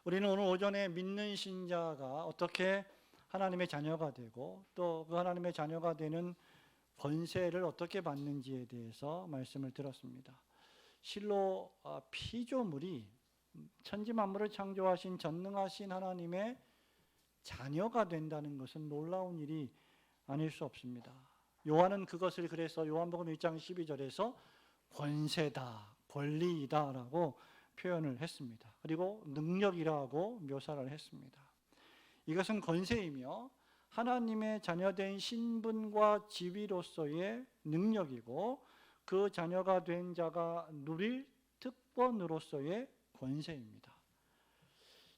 우리는 오늘 오전에 믿는 신자가 어떻게 하나님의 자녀가 되고 또 그 하나님의 자녀가 되는 권세를 어떻게 받는지에 대해서 말씀을 들었습니다. 실로 피조물이 천지 만물을 창조하신 전능하신 하나님의 자녀가 된다는 것은 놀라운 일이 아닐 수 없습니다. 요한은 그것을 그래서 요한복음 1장 12절에서 권세다, 권리이다라고 표현을 했습니다. 그리고 능력이라고 묘사를 했습니다. 이것은 권세이며 하나님의 자녀된 신분과 지위로서의 능력이고 그 자녀가 된 자가 누릴 특권으로서의 권세입니다.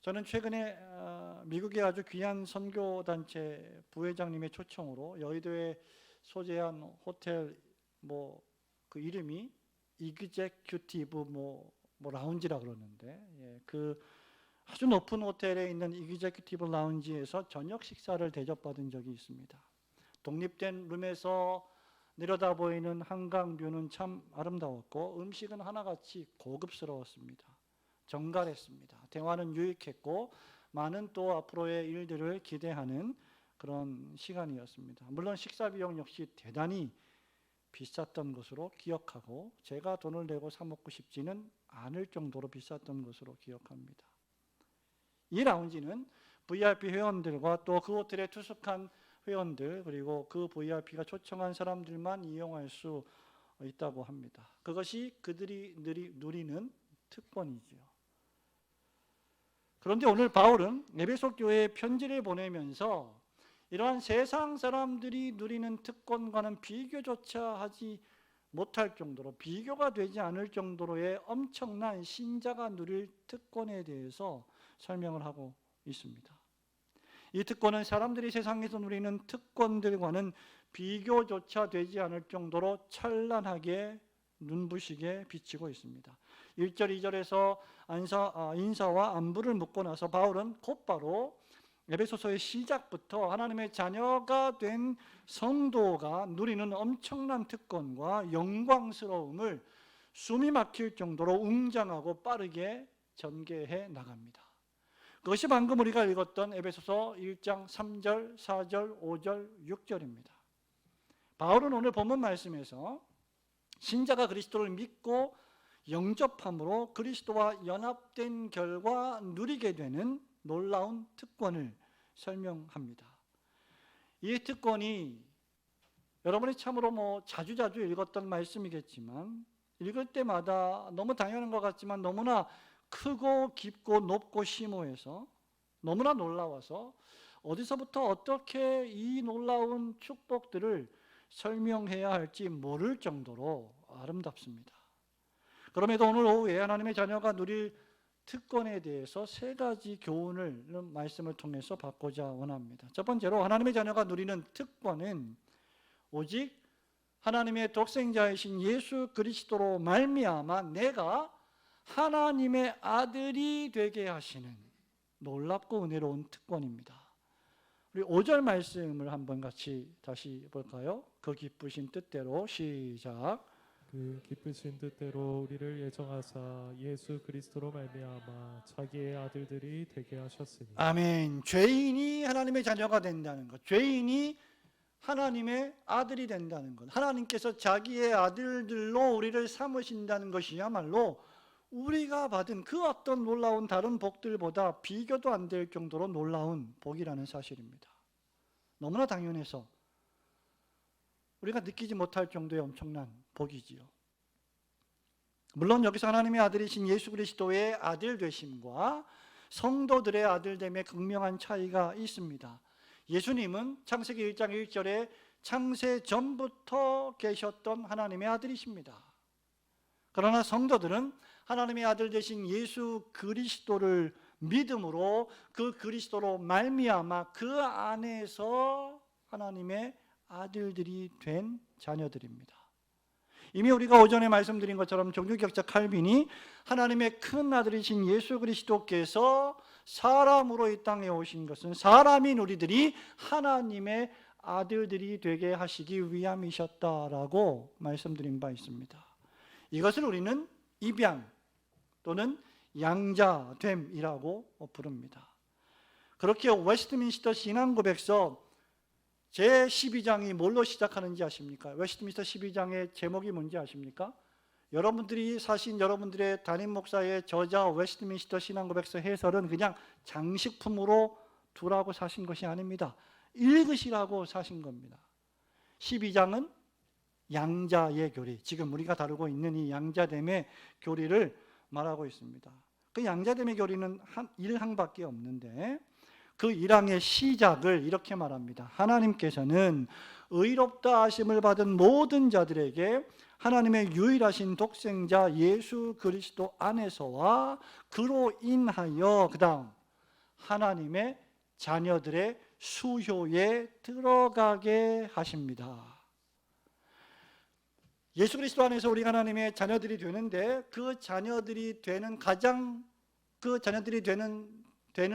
저는 최근에 미국의 아주 귀한 선교단체 부회장님의 초청으로 여의도에 소재한 호텔 그 이름이 이그제큐티브 라운지라 그러는데 그 아주 높은 호텔에 있는 이그제큐티브 라운지에서 저녁 식사를 대접받은 적이 있습니다. 독립된 룸에서 내려다 보이는 한강뷰는 참 아름다웠고 음식은 하나같이 고급스러웠습니다. 정갈했습니다. 대화는 유익했고 많은 또 앞으로의 일들을 기대하는 그런 시간이었습니다. 물론 식사 비용 역시 대단히 비쌌던 것으로 기억하고 제가 돈을 내고 사 먹고 싶지는 않을 정도로 비쌌던 것으로 기억합니다. 이 라운지는 VIP 회원들과 또 그 호텔에 투숙한 회원들 그리고 그 VIP가 초청한 사람들만 이용할 수 있다고 합니다. 그것이 그들이 누리는 특권이지요. 그런데 오늘 바울은 에베소 교회에 편지를 보내면서 이러한 세상 사람들이 누리는 특권과는 비교조차 하지 못할 정도로 비교가 되지 않을 정도로의 엄청난 신자가 누릴 특권에 대해서 설명을 하고 있습니다. 이 특권은 사람들이 세상에서 누리는 특권들과는 비교조차 되지 않을 정도로 찬란하게 눈부시게 비치고 있습니다. 1절, 2절에서 인사와 안부를 묻고 나서 바울은 곧바로 에베소서의 시작부터 하나님의 자녀가 된 성도가 누리는 엄청난 특권과 영광스러움을 숨이 막힐 정도로 웅장하고 빠르게 전개해 나갑니다. 그것이 방금 우리가 읽었던 에베소서 1장 3절, 4절, 5절, 6절입니다. 바울은 오늘 본문 말씀에서 신자가 그리스도를 믿고 영접함으로 그리스도와 연합된 결과 누리게 되는 놀라운 특권을 설명합니다. 이 특권이 여러분이 참으로 자주자주 읽었던 말씀이겠지만 읽을 때마다 너무 당연한 것 같지만 너무나 크고 깊고 높고 심오해서 너무나 놀라워서 어디서부터 어떻게 이 놀라운 축복들을 설명해야 할지 모를 정도로 아름답습니다. 그럼에도 오늘 오후에 하나님의 자녀가 누릴 특권에 대해서 세 가지 교훈을 말씀을 통해서 받고자 원합니다. 첫 번째로 하나님의 자녀가 누리는 특권은 오직 하나님의 독생자이신 예수 그리스도로 말미암아 내가 하나님의 아들이 되게 하시는 놀랍고 은혜로운 특권입니다. 우리 5절 말씀을 한번 같이 다시 볼까요? 그 기쁘신 뜻대로 시작. 그 기쁘신 뜻대로 우리를 예정하사 예수 그리스도로 말미암아 자기의 아들들이 되게 하셨으니. 아멘. 죄인이 하나님의 자녀가 된다는 것, 죄인이 하나님의 아들이 된다는 것, 하나님께서 자기의 아들들로 우리를 삼으신다는 것이야말로 우리가 받은 그 어떤 놀라운 다른 복들보다 비교도 안 될 정도로 놀라운 복이라는 사실입니다. 너무나 당연해서 우리가 느끼지 못할 정도의 엄청난 복이지요. 물론 여기서 하나님의 아들이신 예수 그리스도의 아들 되심과 성도들의 아들됨의 극명한 차이가 있습니다. 예수님은 창세기 1장 1절에 창세 전부터 계셨던 하나님의 아들이십니다. 그러나 성도들은 하나님의 아들 되신 예수 그리스도를 믿음으로 그 그리스도로 말미암아 그 안에서 하나님의 아들들이 된 자녀들입니다. 이미 우리가 오전에 말씀드린 것처럼 종교개혁자 칼빈이 하나님의 큰 아들이신 예수 그리스도께서 사람으로 이 땅에 오신 것은 사람인 우리들이 하나님의 아들들이 되게 하시기 위함이셨다라고 말씀드린 바 있습니다. 이것을 우리는 입양 또는 양자됨이라고 부릅니다. 그렇게 웨스트민스터 신앙고백서 제12장이 뭘로 시작하는지 아십니까? 웨스트민스터 12장의 제목이 뭔지 아십니까? 여러분들이 사신 여러분들의 담임 목사의 저자 웨스트민스터 신앙고백서 해설은 그냥 장식품으로 두라고 사신 것이 아닙니다. 읽으시라고 사신 겁니다. 12장은 양자의 교리, 지금 우리가 다루고 있는 이 양자됨의 교리를 말하고 있습니다. 그 양자됨의 교리는 1항밖에 없는데 그 1항의 시작을 이렇게 말합니다. 하나님께서는 의롭다 하심을 받은 모든 자들에게 하나님의 유일하신 독생자 예수 그리스도 안에서와 그로 인하여 그 다음 하나님의 자녀들의 수효에 들어가게 하십니다. 예수 그리스도 안에서 우리가 하나님의 자녀들이 되는데 그 자녀들이 되는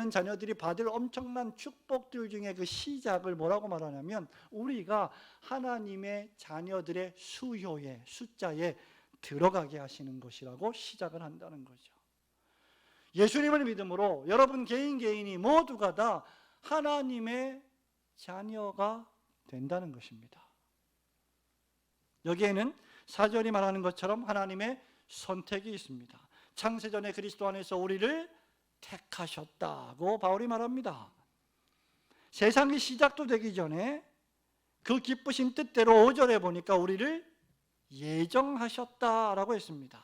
자녀들이 받을 엄청난 축복들 중에 그 시작을 뭐라고 말하냐면 우리가 하나님의 자녀들의 수효에, 숫자에 들어가게 하시는 것이라고 시작을 한다는 거죠. 예수님을 믿음으로 여러분 개인이 모두가 다 하나님의 자녀가 된다는 것입니다. 여기에는 4절이 말하는 것처럼 하나님의 선택이 있습니다. 창세전에 그리스도 안에서 우리를 택하셨다고 바울이 말합니다. 세상이 시작도 되기 전에 그 기쁘신 뜻대로 5절에 보니까 우리를 예정하셨다라고 했습니다.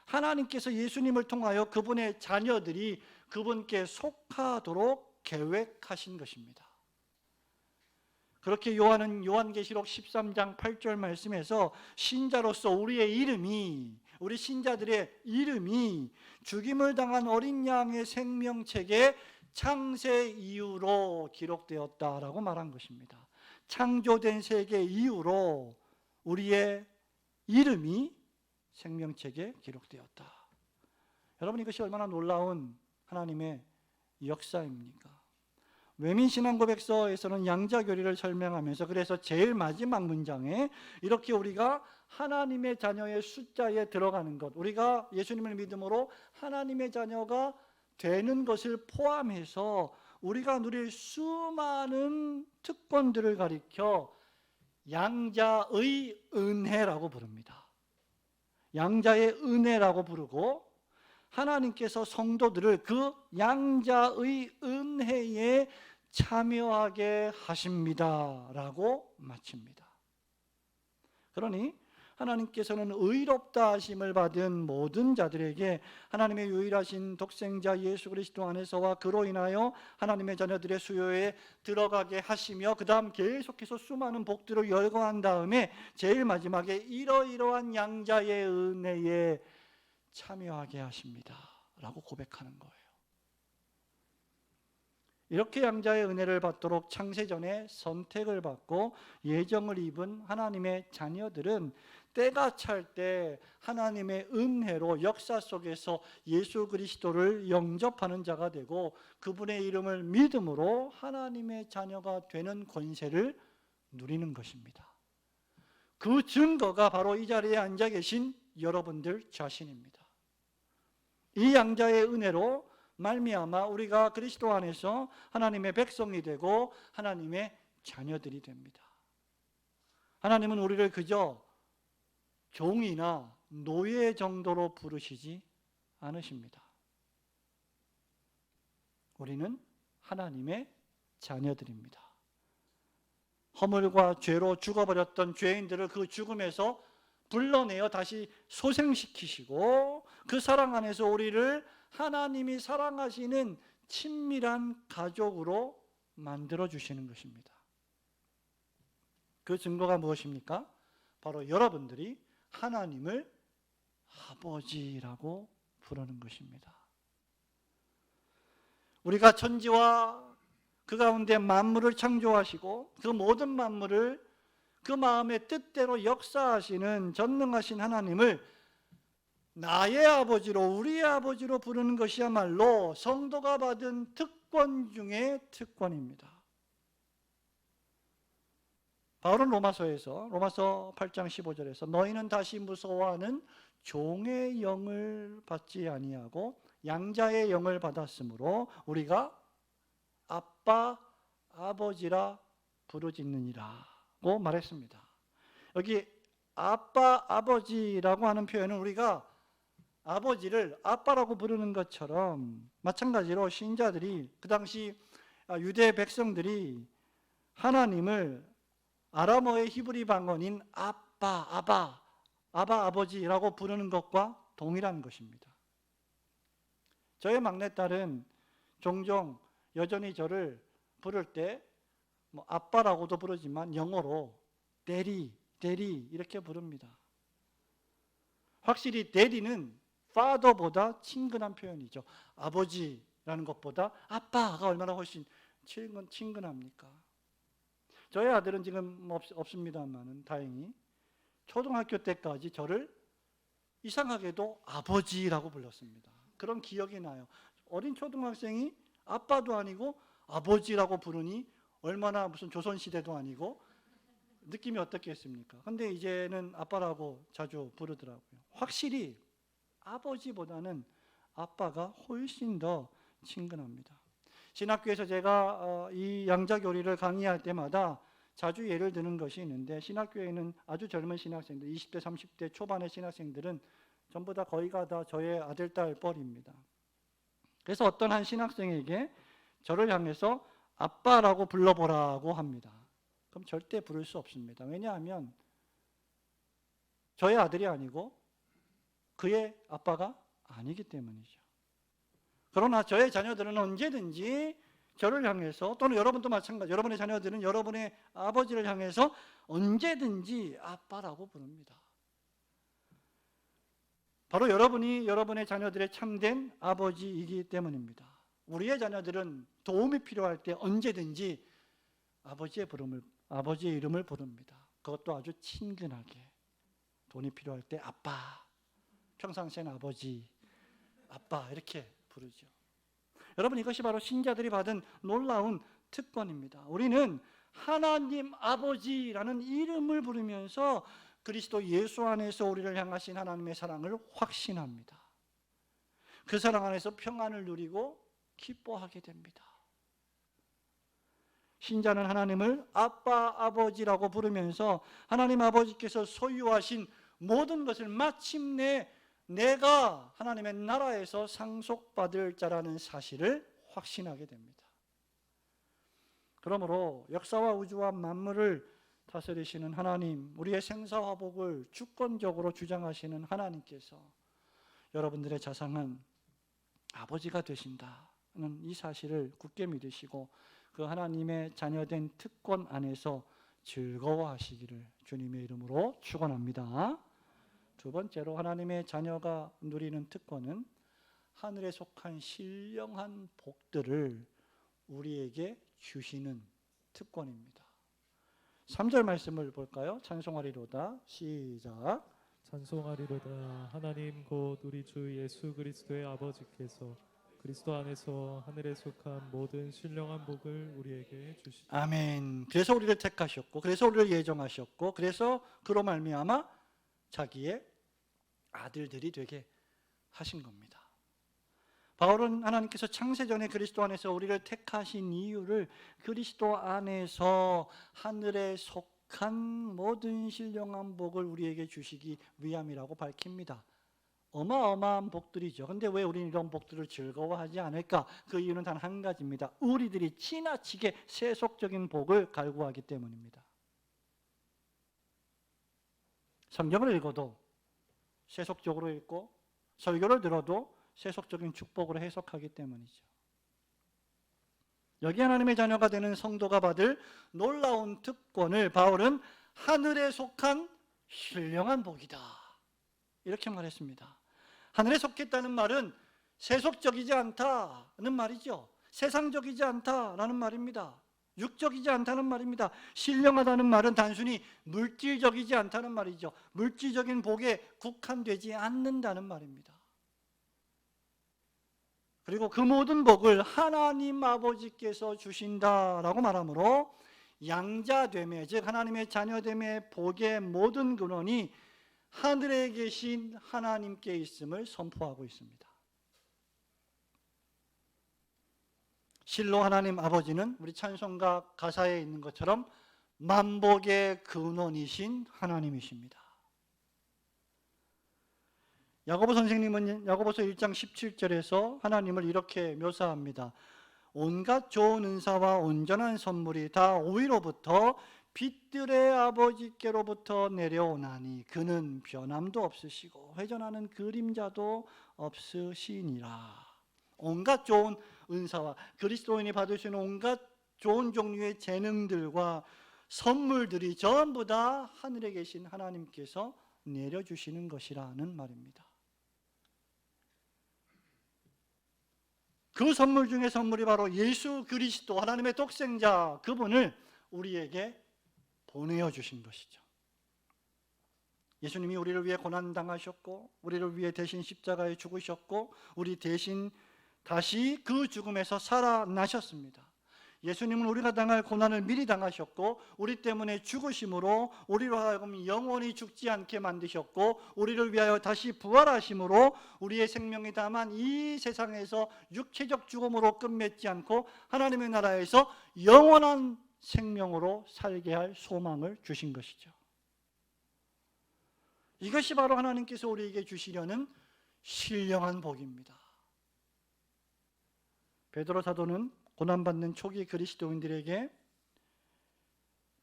하나님께서 예수님을 통하여 그분의 자녀들이 그분께 속하도록 계획하신 것입니다. 그렇게 요한은 요한계시록 13장 8절 말씀에서 신자로서 우리 신자들의 이름이 죽임을 당한 어린 양의 생명책에 창세 이후로 기록되었다라고 말한 것입니다. 창조된 세계 이후로 우리의 이름이 생명책에 기록되었다. 여러분 이것이 얼마나 놀라운 하나님의 역사입니까? 외민신앙고백서에서는 양자교리를 설명하면서 그래서 제일 마지막 문장에 이렇게 우리가 하나님의 자녀의 숫자에 들어가는 것, 우리가 예수님을 믿음으로 하나님의 자녀가 되는 것을 포함해서 우리가 누릴 수많은 특권들을 가리켜 양자의 은혜라고 부릅니다. 양자의 은혜라고 부르고 하나님께서 성도들을 그 양자의 은혜에 참여하게 하십니다라고 마칩니다. 그러니 하나님께서는 의롭다 하심을 받은 모든 자들에게 하나님의 유일하신 독생자 예수 그리스도 안에서와 그로 인하여 하나님의 자녀들의 수요에 들어가게 하시며 그 다음 계속해서 수많은 복들을 열거한 다음에 제일 마지막에 이러이러한 양자의 은혜에 참여하게 하십니다 라고 고백하는 거예요. 이렇게 양자의 은혜를 받도록 창세전에 선택을 받고 예정을 입은 하나님의 자녀들은 때가 찰 때 하나님의 은혜로 역사 속에서 예수 그리스도를 영접하는 자가 되고 그분의 이름을 믿음으로 하나님의 자녀가 되는 권세를 누리는 것입니다. 그 증거가 바로 이 자리에 앉아 계신 여러분들 자신입니다. 이 양자의 은혜로 말미암아 우리가 그리스도 안에서 하나님의 백성이 되고 하나님의 자녀들이 됩니다. 하나님은 우리를 그저 종이나 노예 정도로 부르시지 않으십니다. 우리는 하나님의 자녀들입니다. 허물과 죄로 죽어버렸던 죄인들을 그 죽음에서 불러내어 다시 소생시키시고 그 사랑 안에서 우리를 하나님이 사랑하시는 친밀한 가족으로 만들어주시는 것입니다. 그 증거가 무엇입니까? 바로 여러분들이 하나님을 아버지라고 부르는 것입니다. 우리가 천지와 그 가운데 만물을 창조하시고 그 모든 만물을 그 마음의 뜻대로 역사하시는 전능하신 하나님을 나의 아버지로, 우리의 아버지로 부르는 것이야말로 성도가 받은 특권 중에 특권입니다. 바울은 로마서 8장 15절에서 너희는 다시 무서워하는 종의 영을 받지 아니하고 양자의 영을 받았으므로 우리가 아빠, 아버지라 부르짖느니라고 말했습니다. 여기 아빠, 아버지라고 하는 표현은 우리가 아버지를 아빠라고 부르는 것처럼 마찬가지로 신자들이 그 당시 유대 백성들이 하나님을 아람어의 히브리 방언인 아빠, 아버지라고 부르는 것과 동일한 것입니다. 저의 막내딸은 종종 여전히 저를 부를 때 아빠라고도 부르지만 영어로 데디 이렇게 부릅니다. 확실히 데디는 father보다 친근한 표현이죠. 아버지라는 것보다 아빠가 얼마나 훨씬 친근합니까? 저희 아들은 지금 없습니다만은 다행히 초등학교 때까지 저를 이상하게도 아버지라고 불렀습니다. 그런 기억이 나요. 어린 초등학생이 아빠도 아니고 아버지라고 부르니 얼마나 무슨 조선시대도 아니고 느낌이 어떻겠습니까? 근데 이제는 아빠라고 자주 부르더라고요. 확실히 아버지보다는 아빠가 훨씬 더 친근합니다. 신학교에서 제가 이 양자교리를 강의할 때마다 자주 예를 드는 것이 있는데, 신학교에는 아주 젊은 신학생들, 20대 30대 초반의 신학생들은 전부 다 거의가 다 저의 아들, 딸 뻘입니다. 그래서 어떤 한 신학생에게 저를 향해서 아빠라고 불러보라고 합니다. 그럼 절대 부를 수 없습니다. 왜냐하면 저의 아들이 아니고 그의 아빠가 아니기 때문이죠. 그러나 저의 자녀들은 언제든지 저를 향해서, 또는 여러분도 마찬가지, 여러분의 자녀들은 여러분의 아버지를 향해서 언제든지 아빠라고 부릅니다. 바로 여러분이 여러분의 자녀들의 참된 아버지이기 때문입니다. 우리의 자녀들은 도움이 필요할 때 언제든지 아버지의 이름을 부릅니다. 그것도 아주 친근하게. 돈이 필요할 때 아빠, 평상시에는 아버지, 아빠 이렇게 부르죠. 여러분, 이것이 바로 신자들이 받은 놀라운 특권입니다. 우리는 하나님 아버지라는 이름을 부르면서 그리스도 예수 안에서 우리를 향하신 하나님의 사랑을 확신합니다. 그 사랑 안에서 평안을 누리고 기뻐하게 됩니다. 신자는 하나님을 아빠, 아버지라고 부르면서 하나님 아버지께서 소유하신 모든 것을 마침내 내가 하나님의 나라에서 상속받을 자라는 사실을 확신하게 됩니다. 그러므로 역사와 우주와 만물을 다스리시는 하나님, 우리의 생사화복을 주권적으로 주장하시는 하나님께서 여러분들의 자상한 아버지가 되신다는 이 사실을 굳게 믿으시고 그 하나님의 자녀된 특권 안에서 즐거워하시기를 주님의 이름으로 축원합니다. 두 번째로, 하나님의 자녀가 누리는 특권은 하늘에 속한 신령한 복들을 우리에게 주시는 특권입니다. 3절 말씀을 볼까요? 찬송하리로다. 시작. 찬송하리로다. 하나님 곧 우리 주 예수 그리스도의 아버지께서 그리스도 안에서 하늘에 속한 모든 신령한 복을 우리에게 주시니. 아멘. 그래서 우리를 택하셨고, 그래서 우리를 예정하셨고, 그래서 그로 말미암아 자기의 아들들이 되게 하신 겁니다. 바울은 하나님께서 창세전에 그리스도 안에서 우리를 택하신 이유를 그리스도 안에서 하늘에 속한 모든 신령한 복을 우리에게 주시기 위함이라고 밝힙니다. 어마어마한 복들이죠. 근데 왜 우리는 이런 복들을 즐거워하지 않을까? 그 이유는 단 한 가지입니다. 우리들이 지나치게 세속적인 복을 갈구하기 때문입니다. 성경을 읽어도 세속적으로 읽고 설교를 들어도 세속적인 축복으로 해석하기 때문이죠. 여기 하나님의 자녀가 되는 성도가 받을 놀라운 특권을 바울은 하늘에 속한 신령한 복이다, 이렇게 말했습니다. 하늘에 속했다는 말은 세속적이지 않다는 말이죠. 세상적이지 않다라는 말입니다. 육적이지 않다는 말입니다. 신령하다는 말은 단순히 물질적이지 않다는 말이죠. 물질적인 복에 국한되지 않는다는 말입니다. 그리고 그 모든 복을 하나님 아버지께서 주신다라고 말하므로 양자됨의, 즉 하나님의 자녀됨의 복의 모든 근원이 하늘에 계신 하나님께 있음을 선포하고 있습니다. 실로 하나님 아버지는 우리 찬송가 가사에 있는 것처럼 만복의 근원이신 하나님이십니다. 야고보 선생님은 야고보서 1장 17절에서 하나님을 이렇게 묘사합니다. 온갖 좋은 은사와 온전한 선물이 다 오히로부터 빛들의 아버지께로부터 내려오나니 그는 변함도 없으시고 회전하는 그림자도 없으시니라. 온갖 좋은 은사와 그리스도인이 받을 수 있는 온갖 좋은 종류의 재능들과 선물들이 전부 다 하늘에 계신 하나님께서 내려주시는 것이라는 말입니다. 그 선물 중에 선물이 바로 예수 그리스도 하나님의 독생자 그분을 우리에게 보내어 주신 것이죠. 예수님이 우리를 위해 고난당하셨고 우리를 위해 대신 십자가에 죽으셨고 우리 대신 다시 그 죽음에서 살아나셨습니다. 예수님은 우리가 당할 고난을 미리 당하셨고 우리 때문에 죽으심으로 우리로 하여금 영원히 죽지 않게 만드셨고 우리를 위하여 다시 부활하심으로 우리의 생명이 다만 이 세상에서 육체적 죽음으로 끝맺지 않고 하나님의 나라에서 영원한 생명으로 살게 할 소망을 주신 것이죠. 이것이 바로 하나님께서 우리에게 주시려는 신령한 복입니다. 베드로 사도는 고난받는 초기 그리스도인들에게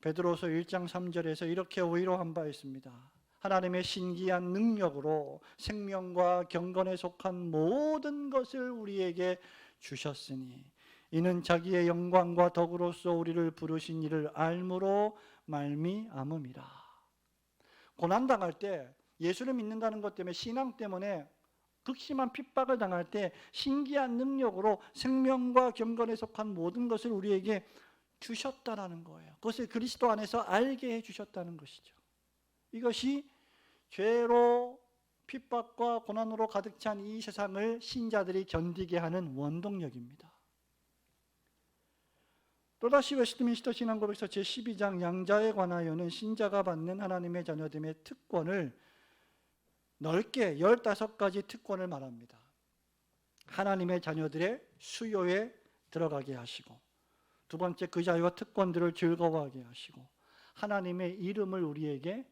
베드로서 1장 3절에서 이렇게 위로한 바 있습니다. 하나님의 신기한 능력으로 생명과 경건에 속한 모든 것을 우리에게 주셨으니 이는 자기의 영광과 덕으로서 우리를 부르신 이를 알므로 말미암음이라. 고난당할 때 예수를 믿는다는 것 때문에 신앙 때문에 극심한 핍박을 당할 때 신기한 능력으로 생명과 경건에 속한 모든 것을 우리에게 주셨다라는 거예요. 그것을 그리스도 안에서 알게 해주셨다는 것이죠. 이것이 죄로 핍박과 고난으로 가득 찬 이 세상을 신자들이 견디게 하는 원동력입니다. 또다시 웨스트민스터 신앙고백서 제12장 양자에 관하여는 신자가 받는 하나님의 자녀됨의 특권을 넓게 15가지 특권을 말합니다. 하나님의 자녀들의 수요에 들어가게 하시고 두 번째 그 자유와 특권들을 즐거워하게 하시고 하나님의 이름을 우리에게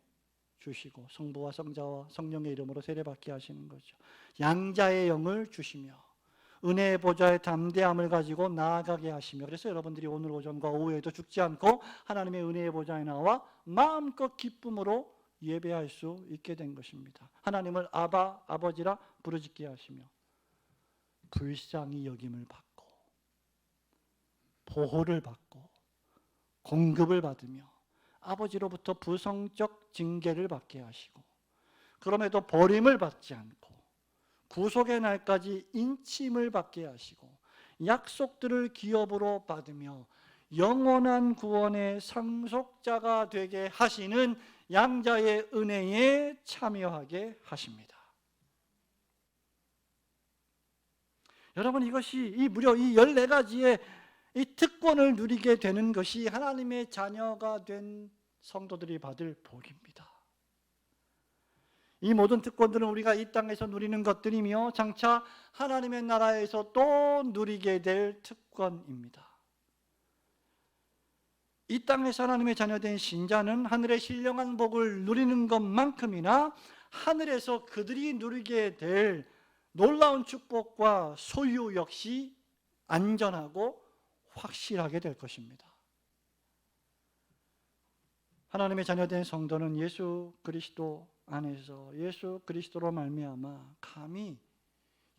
주시고 성부와 성자와 성령의 이름으로 세례받게 하시는 거죠. 양자의 영을 주시며 은혜의 보좌의 담대함을 가지고 나아가게 하시며 그래서 여러분들이 오늘 오전과 오후에도 죽지 않고 하나님의 은혜의 보좌에 나와 마음껏 기쁨으로 예배할 수 있게 된 것입니다. 하나님을 아바, 아버지라 부르짖게 하시며 불쌍히 여김을 받고 보호를 받고 공급을 받으며 아버지로부터 부성적 징계를 받게 하시고 그럼에도 버림을 받지 않고 구속의 날까지 인침을 받게 하시고 약속들을 기업으로 받으며 영원한 구원의 상속자가 되게 하시는 양자의 은혜에 참여하게 하십니다. 여러분 이것이 무려 이 14가지의 이 특권을 누리게 되는 것이 하나님의 자녀가 된 성도들이 받을 복입니다. 이 모든 특권들은 우리가 이 땅에서 누리는 것들이며 장차 하나님의 나라에서 또 누리게 될 특권입니다. 이 땅에서 하나님의 자녀된 신자는 하늘의 신령한 복을 누리는 것만큼이나 하늘에서 그들이 누리게 될 놀라운 축복과 소유 역시 안전하고 확실하게 될 것입니다. 하나님의 자녀된 성도는 예수 그리스도 안에서 예수 그리스도로 말미암아 감히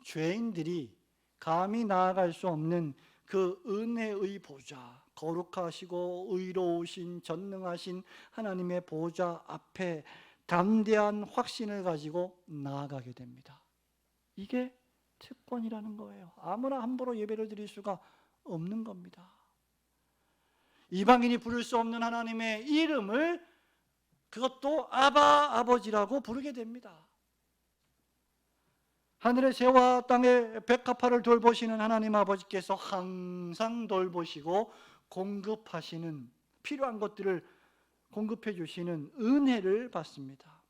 죄인들이 감히 나아갈 수 없는 그 은혜의 보좌, 거룩하시고 의로우신 전능하신 하나님의 보좌 앞에 담대한 확신을 가지고 나아가게 됩니다. 이게 특권이라는 거예요. 아무나 함부로 예배를 드릴 수가 없는 겁니다. 이방인이 부를 수 없는 하나님의 이름을 그것도 아바 아버지라고 부르게 됩니다. 하늘의 새와 땅의 백합화를 돌보시는 하나님 아버지께서 항상 돌보시고 공급하시는 필요한 것들을 공급해 주시는 은혜를 받습니다.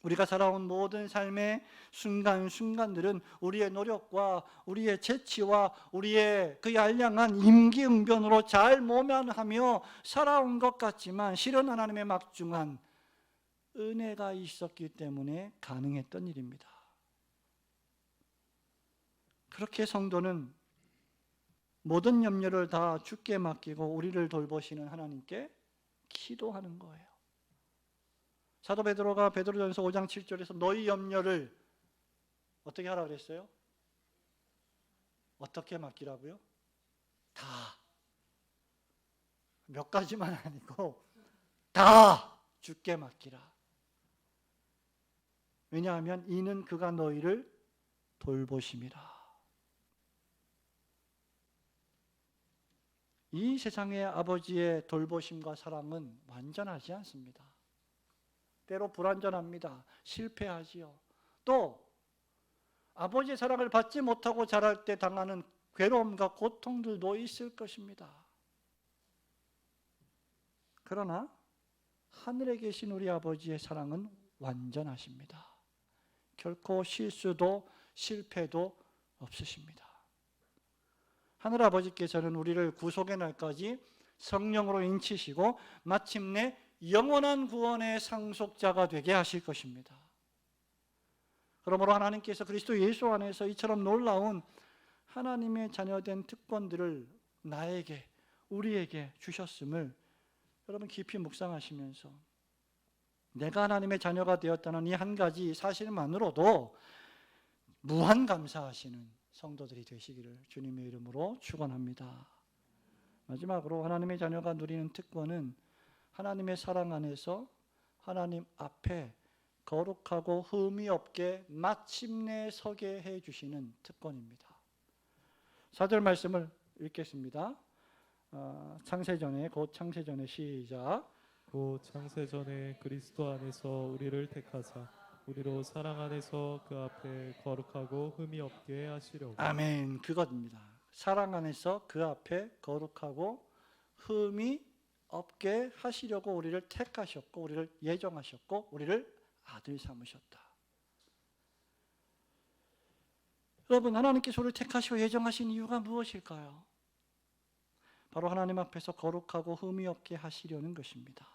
우리가 살아온 모든 삶의 순간순간들은 우리의 노력과 우리의 재치와 우리의 그 알량한 임기응변으로 잘 모면하며 살아온 것 같지만 실은 하나님의 막중한 은혜가 있었기 때문에 가능했던 일입니다. 그렇게 성도는 모든 염려를 다 주께 맡기고 우리를 돌보시는 하나님께 기도하는 거예요. 사도 베드로가 베드로전서 5장 7절에서 너희 염려를 어떻게 하라 그랬어요? 어떻게 맡기라고요? 다. 몇 가지만 아니고 다 주께 맡기라. 왜냐하면 이는 그가 너희를 돌보심이라. 이 세상의 아버지의 돌보심과 사랑은 완전하지 않습니다. 때로 불완전합니다. 실패하지요. 또 아버지의 사랑을 받지 못하고 자랄 때 당하는 괴로움과 고통들도 있을 것입니다. 그러나 하늘에 계신 우리 아버지의 사랑은 완전하십니다. 결코 실수도 실패도 없으십니다. 하늘아버지께서는 우리를 구속의 날까지 성령으로 인치시고 마침내 영원한 구원의 상속자가 되게 하실 것입니다. 그러므로 하나님께서 그리스도 예수 안에서 이처럼 놀라운 하나님의 자녀된 특권들을 나에게, 우리에게 주셨음을 여러분 깊이 묵상하시면서 내가 하나님의 자녀가 되었다는 이 한 가지 사실만으로도 무한 감사하시는 성도들이 되시기를 주님의 이름으로 축원합니다. 마지막으로 하나님의 자녀가 누리는 특권은 하나님의 사랑 안에서 하나님 앞에 거룩하고 흠이 없게 마침내 서게 해주시는 특권입니다. 4절 말씀을 읽겠습니다. 창세전에 곧 창세전에 시작. 곧 창세전에 그리스도 안에서 우리를 택하사 우리로 사랑 안에서 그 앞에 거룩하고 흠이 없게 하시려고. 아멘. 그것입니다. 사랑 안에서 그 앞에 거룩하고 흠이 없게 하시려고 우리를 택하셨고 우리를 예정하셨고 우리를 아들 삼으셨다. 여러분, 하나님께서 우리를 택하시고 예정하신 이유가 무엇일까요? 바로 하나님 앞에서 거룩하고 흠이 없게 하시려는 것입니다.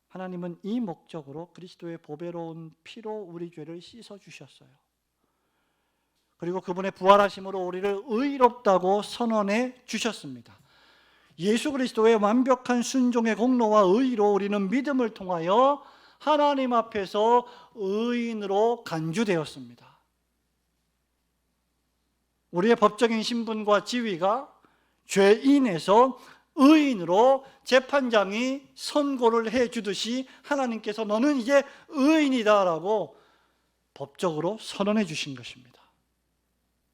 하나님은 이 목적으로 그리스도의 보배로운 피로 우리 죄를 씻어주셨어요. 그리고 그분의 부활하심으로 우리를 의롭다고 선언해 주셨습니다. 예수 그리스도의 완벽한 순종의 공로와 의로 우리는 믿음을 통하여 하나님 앞에서 의인으로 간주되었습니다. 우리의 법적인 신분과 지위가 죄인에서 의인으로 재판장이 선고를 해주듯이 하나님께서 너는 이제 의인이다라고 법적으로 선언해 주신 것입니다.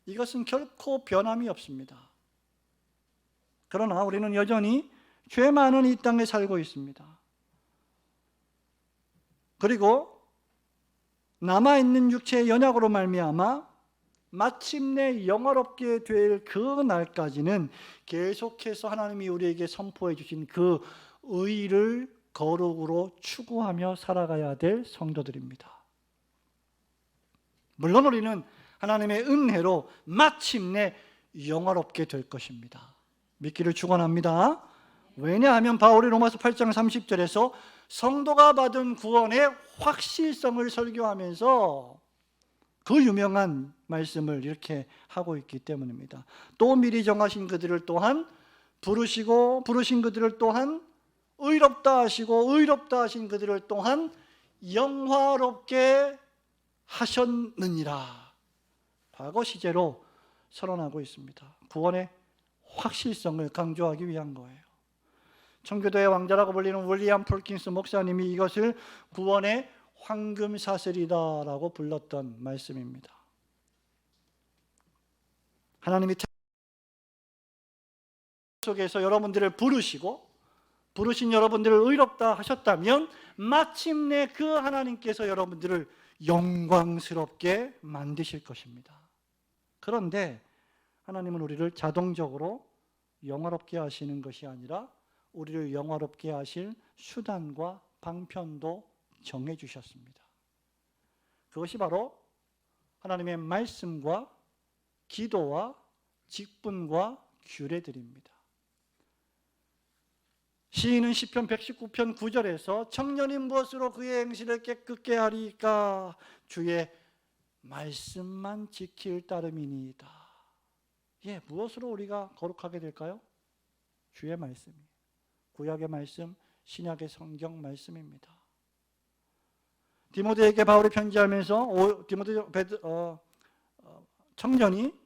이것은 결코 변함이 없습니다. 그러나 우리는 여전히 죄 많은 이 땅에 살고 있습니다. 그리고 남아있는 육체의 연약으로 말미암아 마침내 영화롭게 될 그 날까지는 계속해서 하나님이 우리에게 선포해 주신 그 의를 거룩으로 추구하며 살아가야 될 성도들입니다. 물론 우리는 하나님의 은혜로 마침내 영화롭게 될 것입니다. 믿기를 축원합니다. 왜냐하면 바울이 로마서 8장 30절에서 성도가 받은 구원의 확실성을 설교하면서 그 유명한 말씀을 이렇게 하고 있기 때문입니다. 또 미리 정하신 그들을 또한 부르시고 부르신 그들을 또한 의롭다 하시고 의롭다 하신 그들을 또한 영화롭게 하셨느니라. 과거 시제로 선언하고 있습니다. 구원의 확실성을 강조하기 위한 거예요. 청교도의 왕자라고 불리는 윌리엄 폴킨스 목사님이 이것을 구원의 황금사슬이다라고 불렀던 말씀입니다. 하나님이 속에서 여러분들을 부르시고 부르신 여러분들을 의롭다 하셨다면 마침내 그 하나님께서 여러분들을 영광스럽게 만드실 것입니다. 그런데 하나님은 우리를 자동적으로 영화롭게 하시는 것이 아니라 우리를 영화롭게 하실 수단과 방편도 정해 주셨습니다. 그것이 바로 하나님의 말씀과 기도와 직분과 규례들입니다. 시인은 시편 119편 9절에서 청년이 무엇으로 그의 행실을 깨끗게 하리까? 주의 말씀만 지킬 따름이니이다. 예, 무엇으로 우리가 거룩하게 될까요? 주의 말씀, 구약의 말씀, 신약의 성경 말씀입니다. 디모데에게 바울이 편지하면서 청년이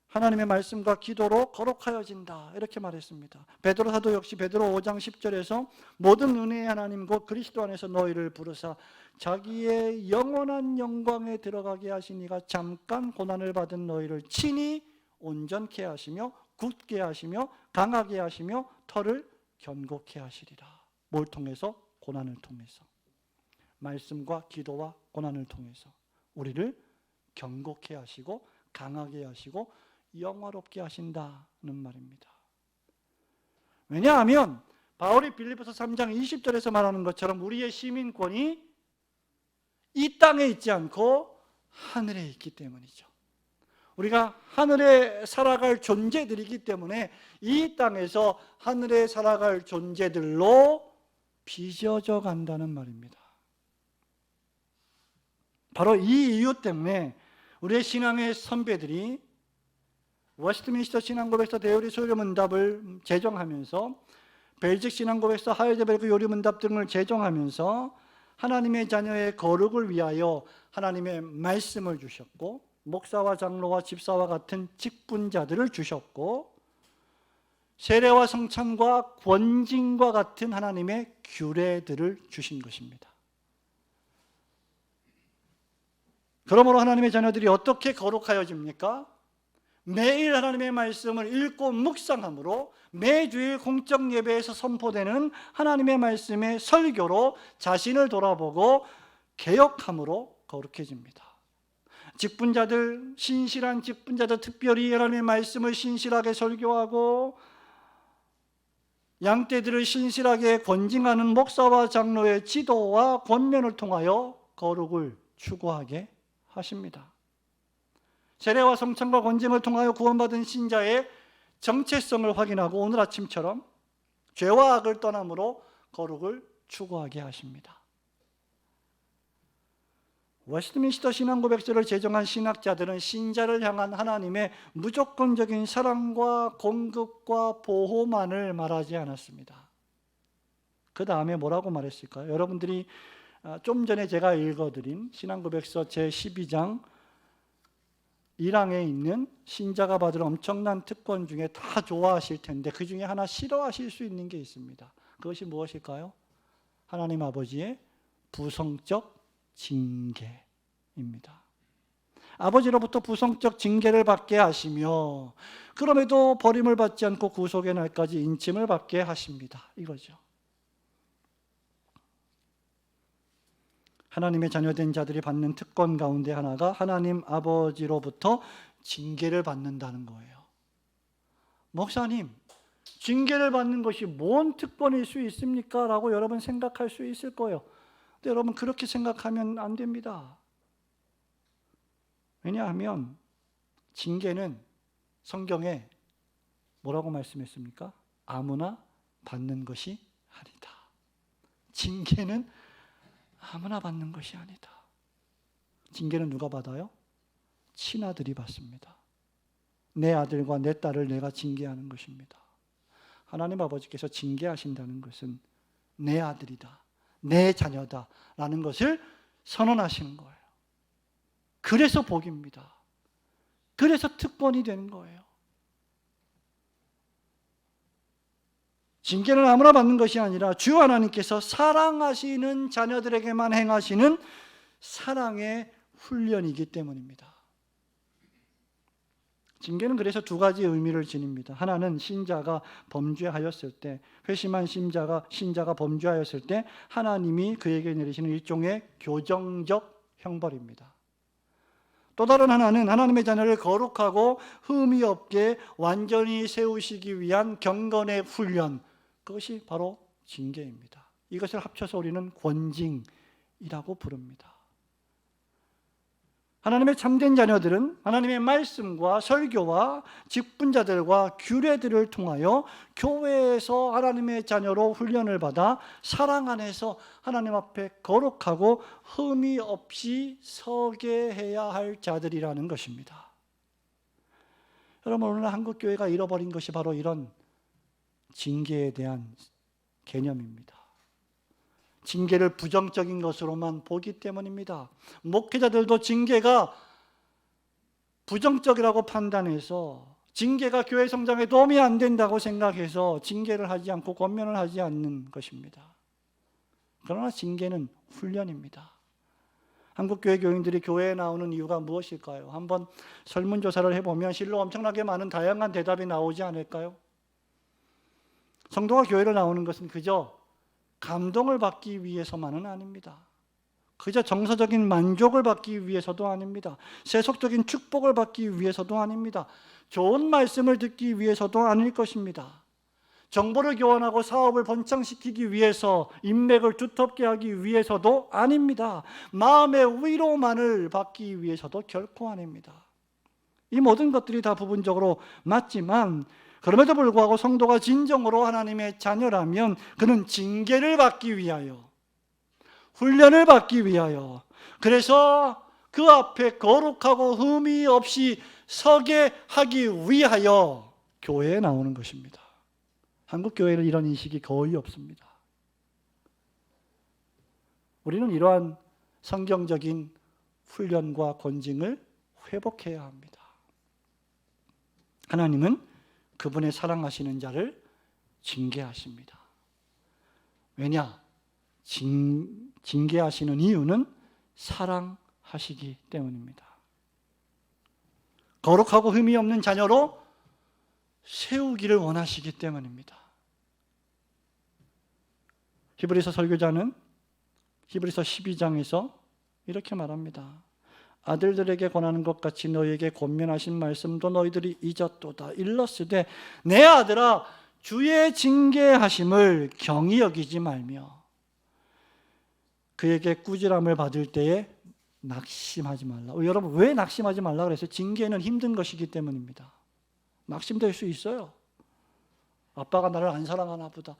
하나님의 말씀과 기도로 거룩하여진다 이렇게 말했습니다. 베드로 사도 역시 베드로 5장 10절에서 모든 은혜의 하나님 곧 그리스도 안에서 너희를 부르사 자기의 영원한 영광에 들어가게 하시니가 잠깐 고난을 받은 너희를 친히 온전케 하시며 굳게 하시며 강하게 하시며 터를 견고케 하시리라. 뭘 통해서? 고난을 통해서. 말씀과 기도와 고난을 통해서 우리를 견고케 하시고 강하게 하시고 영화롭게 하신다는 말입니다. 왜냐하면 바울이 빌립보서 3장 20절에서 말하는 것처럼 우리의 시민권이 이 땅에 있지 않고 하늘에 있기 때문이죠. 우리가 하늘에 살아갈 존재들이기 때문에 이 땅에서 하늘에 살아갈 존재들로 빚어져 간다는 말입니다. 바로 이 이유 때문에 우리의 신앙의 선배들이 워스트민스터 신앙고백서 대요리 소요문답을 제정하면서 벨직 신앙고백서 하이델베르크 요리문답 등을 제정하면서 하나님의 자녀의 거룩을 위하여 하나님의 말씀을 주셨고 목사와 장로와 집사와 같은 직분자들을 주셨고 세례와 성찬과 권징과 같은 하나님의 규례들을 주신 것입니다. 그러므로 하나님의 자녀들이 어떻게 거룩하여집니까? 매일 하나님의 말씀을 읽고 묵상함으로 매주일 공적 예배에서 선포되는 하나님의 말씀의 설교로 자신을 돌아보고 개혁함으로 거룩해집니다. 직분자들, 신실한 직분자들, 특별히 하나님의 말씀을 신실하게 설교하고 양떼들을 신실하게 권징하는 목사와 장로의 지도와 권면을 통하여 거룩을 추구하게 하십니다. 세례와 성찬과 권징을 통하여 구원받은 신자의 정체성을 확인하고 오늘 아침처럼 죄와 악을 떠남으로 거룩을 추구하게 하십니다. 웨스트민스터 신앙고백서를 제정한 신학자들은 신자를 향한 하나님의 무조건적인 사랑과 공급과 보호만을 말하지 않았습니다. 그 다음에 뭐라고 말했을까요? 여러분들이 좀 전에 제가 읽어드린 신앙고백서 제12장 1항에 있는 신자가 받을 엄청난 특권 중에 다 좋아하실 텐데 그 중에 하나 싫어하실 수 있는 게 있습니다. 그것이 무엇일까요? 하나님 아버지의 부성적 징계입니다. 아버지로부터 부성적 징계를 받게 하시며 그럼에도 버림을 받지 않고 구속의 날까지 인침을 받게 하십니다. 이거죠. 하나님의 자녀된 자들이 받는 특권 가운데 하나가 하나님 아버지로부터 징계를 받는다는 거예요. 목사님, 징계를 받는 것이 뭔 특권일 수 있습니까? 라고 여러분 생각할 수 있을 거예요. 근데 여러분 그렇게 생각하면 안 됩니다. 왜냐하면 징계는 성경에 뭐라고 말씀했습니까? 아무나 받는 것이 아니다. 징계는 아무나 받는 것이 아니다. 징계는 누가 받아요? 친아들이 받습니다. 내 아들과 내 딸을 내가 징계하는 것입니다. 하나님 아버지께서 징계하신다는 것은 내 아들이다, 내 자녀다 라는 것을 선언하시는 거예요. 그래서 복입니다. 그래서 특권이 되는 거예요. 징계는 아무나 받는 것이 아니라 주 하나님께서 사랑하시는 자녀들에게만 행하시는 사랑의 훈련이기 때문입니다. 징계는 그래서 두 가지 의미를 지닙니다. 하나는 신자가 범죄하였을 때, 회심한 신자가 범죄하였을 때 하나님이 그에게 내리시는 일종의 교정적 형벌입니다. 또 다른 하나는 하나님의 자녀를 거룩하고 흠이 없게 완전히 세우시기 위한 경건의 훈련, 그것이 바로 징계입니다. 이것을 합쳐서 우리는 권징이라고 자녀이라고 부릅니다. 하나님의 참된 자녀들은 하나님의 말씀과 설교와 직분자들과 규례들을 통하여 교회에서 하나님의 자녀로 훈련을 받아 사랑 안에서 하나님 앞에 거룩하고 흠이 없이 서게 해야 할 자들이라는 것입니다. 여러분, 오늘 한국교회가 잃어버린 것이 바로 이런 징계에 대한 개념입니다. 징계를 부정적인 것으로만 보기 때문입니다. 목회자들도 징계가 부정적이라고 판단해서, 징계가 교회 성장에 도움이 안 된다고 생각해서 징계를 하지 않고 권면을 하지 않는 것입니다. 그러나 징계는 훈련입니다. 한국교회 교인들이 교회에 나오는 이유가 무엇일까요? 한번 설문조사를 해보면 실로 엄청나게 많은 다양한 대답이 나오지 않을까요? 성도가 교회를 나오는 것은 그저 감동을 받기 위해서만은 아닙니다. 그저 정서적인 만족을 받기 위해서도 아닙니다. 세속적인 축복을 받기 위해서도 아닙니다. 좋은 말씀을 듣기 위해서도 아닐 것입니다. 정보를 교환하고 사업을 번창시키기 위해서, 인맥을 두텁게 하기 위해서도 아닙니다. 마음의 위로만을 받기 위해서도 결코 아닙니다. 이 모든 것들이 다 부분적으로 맞지만, 그럼에도 불구하고 성도가 진정으로 하나님의 자녀라면 그는 징계를 받기 위하여, 훈련을 받기 위하여, 그래서 그 앞에 거룩하고 흠이 없이 서게 하기 위하여 교회에 나오는 것입니다. 한국 교회는 이런 인식이 거의 없습니다. 우리는 이러한 성경적인 훈련과 권징을 회복해야 합니다. 하나님은 그분의 사랑하시는 자를 징계하십니다. 왜냐? 징계하시는 이유는 사랑하시기 때문입니다. 거룩하고 흠이 없는 자녀로 세우기를 원하시기 때문입니다. 히브리서 설교자는 히브리서 12장에서 이렇게 말합니다. 아들들에게 권하는 것 같이 너희에게 권면하신 말씀도 너희들이 잊었도다. 일렀으되 내 아들아 주의 징계하심을 경히 여기지 말며 그에게 꾸지람을 받을 때에 낙심하지 말라. 여러분, 왜 낙심하지 말라 그랬어요? 징계는 힘든 것이기 때문입니다. 낙심될 수 있어요. 아빠가 나를 안 사랑하나 보다.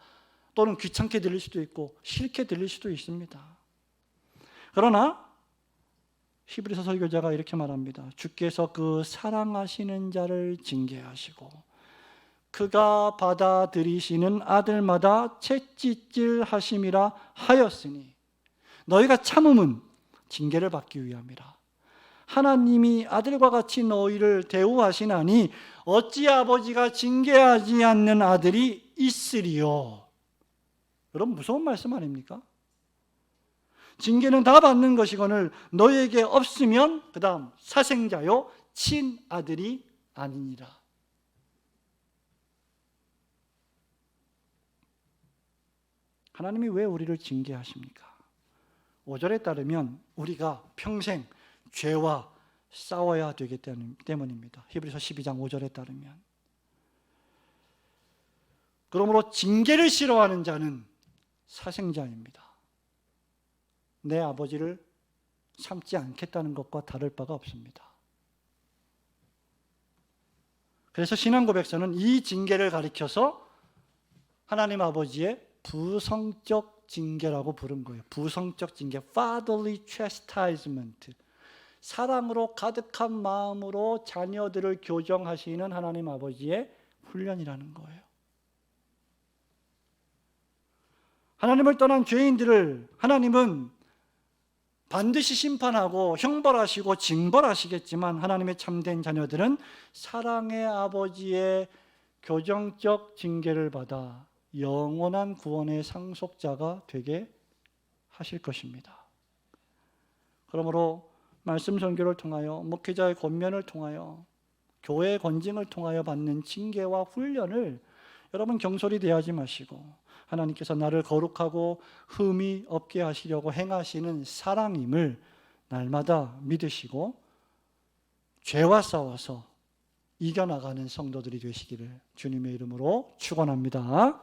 또는 귀찮게 들릴 수도 있고 싫게 들릴 수도 있습니다. 그러나 히브리서 설교자가 이렇게 말합니다. 주께서 그 사랑하시는 자를 징계하시고 그가 받아들이시는 아들마다 채찍질 하심이라 하였으니 너희가 참음은 징계를 받기 위함이라. 하나님이 아들과 같이 너희를 대우하시나니 어찌 아버지가 징계하지 않는 아들이 있으리요. 여러분, 무서운 말씀 아닙니까? 징계는 다 받는 것이거늘 너희에게 없으면 그 다음 사생자요 친아들이 아니니라. 하나님이 왜 우리를 징계하십니까? 5절에 따르면 우리가 평생 죄와 싸워야 되기 때문입니다. 히브리서 12장 5절에 따르면. 그러므로 징계를 싫어하는 자는 사생자입니다. 내 아버지를 참지 않겠다는 것과 다를 바가 없습니다. 그래서 신앙 고백서는 이 징계를 가리켜서 하나님 아버지의 부성적 징계라고 부른 거예요. 부성적 징계, fatherly chastisement. 사랑으로 가득한 마음으로 자녀들을 교정하시는 하나님 아버지의 훈련이라는 거예요. 하나님을 떠난 죄인들을 하나님은 반드시 심판하고 형벌하시고 징벌하시겠지만 하나님의 참된 자녀들은 사랑의 아버지의 교정적 징계를 받아 영원한 구원의 상속자가 되게 하실 것입니다. 그러므로 말씀 선교를 통하여 목회자의 권면을 통하여 교회의 권징을 통하여 받는 징계와 훈련을 여러분 경솔히 대하지 마시고 하나님께서 나를 거룩하고 흠이 없게 하시려고 행하시는 사랑임을 날마다 믿으시고 죄와 싸워서 이겨나가는 성도들이 되시기를 주님의 이름으로 축원합니다.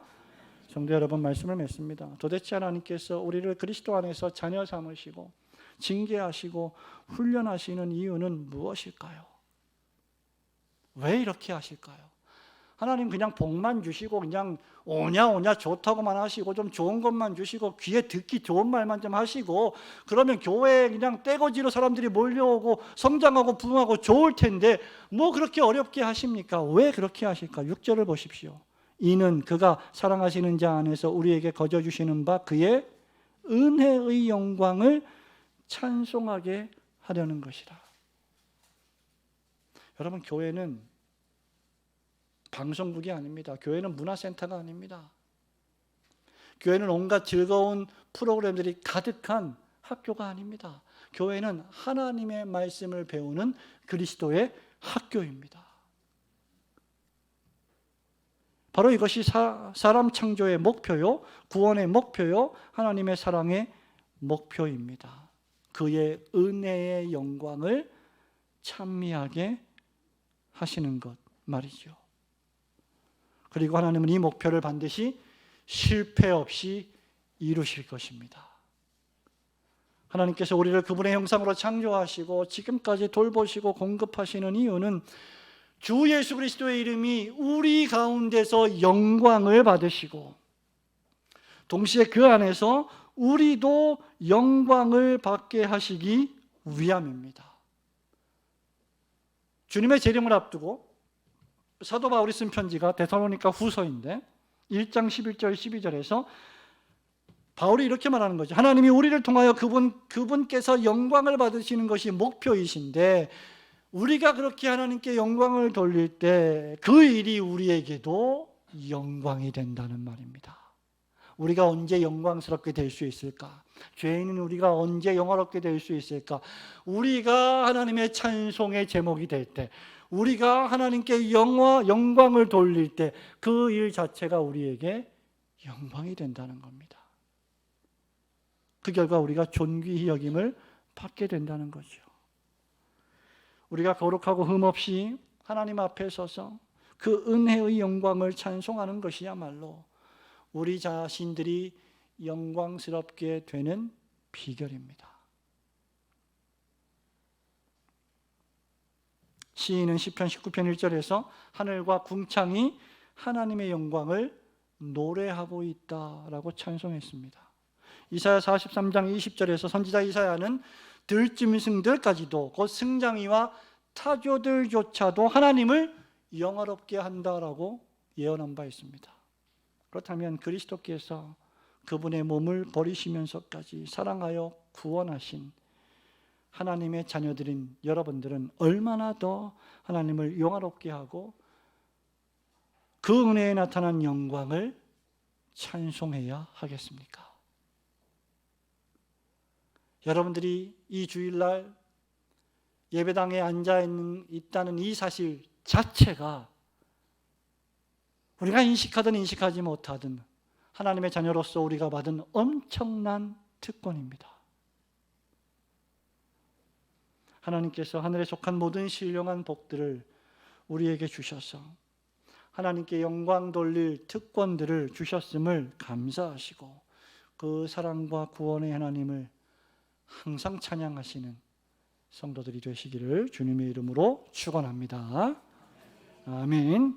성도 여러분, 말씀을 맺습니다. 도대체 하나님께서 우리를 그리스도 안에서 자녀 삼으시고 징계하시고 훈련하시는 이유는 무엇일까요? 왜 이렇게 하실까요? 하나님 그냥 복만 주시고 그냥 오냐 좋다고만 하시고 좀 좋은 것만 주시고 귀에 듣기 좋은 말만 좀 하시고 그러면 교회에 그냥 떼거지로 사람들이 몰려오고 성장하고 부흥하고 좋을 텐데 뭐 그렇게 어렵게 하십니까? 왜 그렇게 하실까? 6절을 보십시오. 이는 그가 사랑하시는 자 안에서 우리에게 거저 주시는 바 그의 은혜의 영광을 찬송하게 하려는 것이라. 여러분, 교회는 방송국이 아닙니다. 교회는 문화센터가 아닙니다. 교회는 온갖 즐거운 프로그램들이 가득한 학교가 아닙니다. 교회는 하나님의 말씀을 배우는 그리스도의 학교입니다. 바로 이것이 사람 창조의 목표요, 구원의 목표요, 하나님의 사랑의 목표입니다. 그의 은혜의 영광을 찬미하게 하시는 것 말이죠. 그리고 하나님은 이 목표를 반드시 실패 없이 이루실 것입니다. 하나님께서 우리를 그분의 형상으로 창조하시고 지금까지 돌보시고 공급하시는 이유는 주 예수 그리스도의 이름이 우리 가운데서 영광을 받으시고 동시에 그 안에서 우리도 영광을 받게 하시기 위함입니다. 주님의 재림을 앞두고 사도 바울이 쓴 편지가 데살로니가 후서인데 1장 11절 12절에서 바울이 이렇게 말하는 거죠. 하나님이 우리를 통하여 그분께서 영광을 받으시는 것이 목표이신데 우리가 그렇게 하나님께 영광을 돌릴 때 그 일이 우리에게도 영광이 된다는 말입니다. 우리가 언제 영광스럽게 될 수 있을까? 죄인은 우리가 언제 영화롭게 될 수 있을까? 우리가 하나님의 찬송의 제목이 될 때, 우리가 하나님께 영광을 돌릴 때 그 일 자체가 우리에게 영광이 된다는 겁니다. 그 결과 우리가 존귀히 여김을 받게 된다는 거죠. 우리가 거룩하고 흠없이 하나님 앞에 서서 그 은혜의 영광을 찬송하는 것이야말로 우리 자신들이 영광스럽게 되는 비결입니다. 시인은 시편 19편 1절에서 하늘과 궁창이 하나님의 영광을 노래하고 있다라고 찬송했습니다. 이사야 43장 20절에서 선지자 이사야는 들짐승들까지도 곧 승장이와 타조들조차도 하나님을 영화롭게 한다라고 예언한 바 있습니다. 그렇다면 그리스도께서 그분의 몸을 버리시면서까지 사랑하여 구원하신 하나님의 자녀들인 여러분들은 얼마나 더 하나님을 영화롭게 하고 그 은혜에 나타난 영광을 찬송해야 하겠습니까? 여러분들이 이 주일날 예배당에 앉아 있다는 이 사실 자체가 우리가 인식하든 인식하지 못하든 하나님의 자녀로서 우리가 받은 엄청난 특권입니다. 하나님께서 하늘에 속한 모든 신령한 복들을 우리에게 주셔서 하나님께 영광 돌릴 특권들을 주셨음을 감사하시고 그 사랑과 구원의 하나님을 항상 찬양하시는 성도들이 되시기를 주님의 이름으로 축원합니다. 아멘.